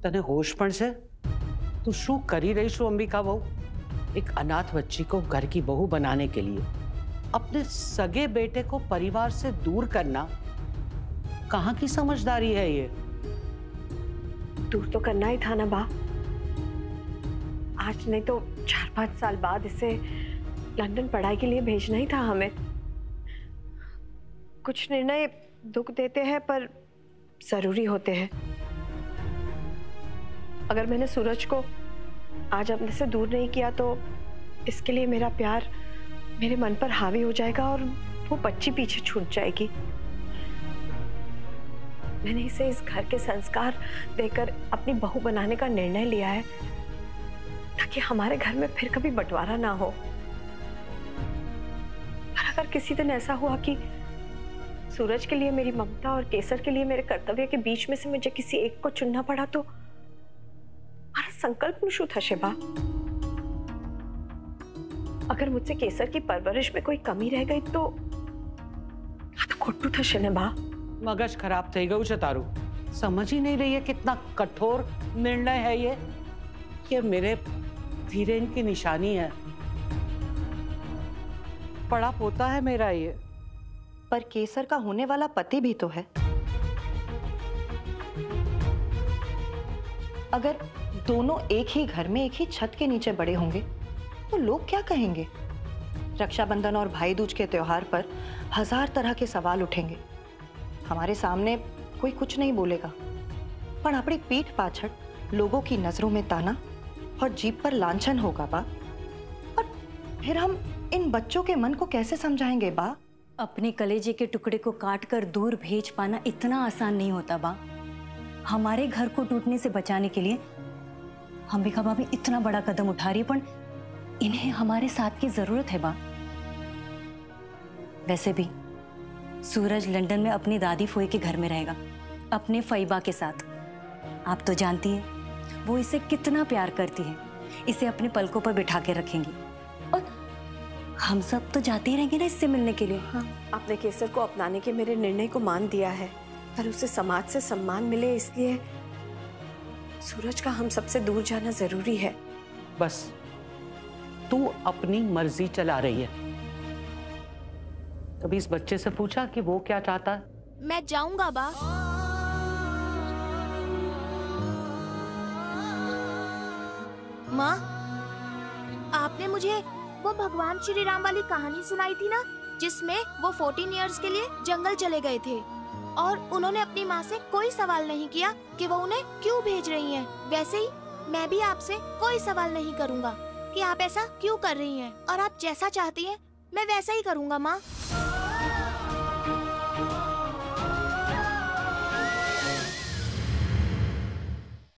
तने होश पण छे? तू शू करी रही छू अंबिका बहू? एक अनाथ बच्ची को घर की बहू बनाने के लिए अपने सगे बेटे को परिवार से दूर करना कहाँ की समझदारी है ये? दूर तो करना ही था ना बा। आज नहीं तो 4-5 साल बाद इसे लंदन पढ़ाई के लिए भेजना ही था हमें। कुछ निर्णय दुख देते हैं पर जरूरी होते हैं। अगर मैंने सूरज को आज अपने से दूर नहीं किया तो इसके लिए मेरा प्यार मेरे मन पर हावी हो जाएगा और वो बच्ची पीछे छूट जाएगी। मैंने इसे इस घर के संस्कार देकर अपनी बहू बनाने का निर्णय लिया है ताकि हमारे घर में फिर कभी बंटवारा ना हो। पर अगर किसी दिन ऐसा हुआ कि सूरज के लिए मेरी ममता और केसर के लिए मेरे कर्तव्य के बीच में से मुझे किसी एक को चुनना पड़ा तो मारा संकल्प नुशु थशे बा। अगर मुझसे केसर की परवरिश में कोई कमी रह गई तो खोटू थशे ने बा। मगज खराब થઈ ગયું છે તારું। समझ ही नहीं रही है कितना कठोर निर्णय है ये मेरे धीरेन की निशानी है। बड़ा पोता है मेरा ये। पर केसर का होने वाला पति भी तो है। अगर दोनों एक ही घर में एक ही छत के नीचे बड़े होंगे तो लोग क्या कहेंगे? रक्षाबंधन और भाई दूज के त्योहार पर 1000 तरह के सवाल उठेंगे। हमारे सामने कोई कुछ नहीं बोलेगा पर अपनी पीठ पाछड़ लोगों की नजरों में ताना और जीभ पर लांछन होगा बा। और फिर हम इन बच्चों के मन को कैसे समझाएंगे बा? अपने कलेजे के टुकड़े को काट कर दूर भेज पाना इतना आसान नहीं होता बा। हमारे घर को टूटने से बचाने के लिए अंबिका भाभी इतना बड़ा कदम उठा रही है, पर इन्हें हमारे साथ की जरूरत है बा। वैसे भी सूरज लंदन में अपनी दादी फोई के घर में रहेगा, अपने फईबा के साथ। आप तो जानती हैं वो इसे कितना प्यार करती है। इसे अपने पलकों पर बिठा के रखेंगी और हम सब तो जाते ही रहेंगे ना इससे मिलने के लिए। हाँ, आपने केसर को अपनाने के मेरे निर्णय को मान दिया है, पर उसे समाज से सम्मान मिले इसलिए सूरज का हम सबसे दूर जाना जरूरी है। बस तू अपनी मर्जी चला रही है। कभी इस बच्चे से पूछा कि वो क्या चाहता है? मैं जाऊंगा बा। माँ, आपने मुझे वो भगवान श्री राम वाली कहानी सुनाई थी ना, जिसमें वो 14 इयर्स के लिए जंगल चले गए थे और उन्होंने अपनी माँ से कोई सवाल नहीं किया कि वो उन्हें क्यों भेज रही हैं। वैसे ही मैं भी आपसे कोई सवाल नहीं करूँगा कि आप ऐसा क्यों कर रही हैं, और आप जैसा चाहती हैं मैं वैसा ही करूँगा माँ।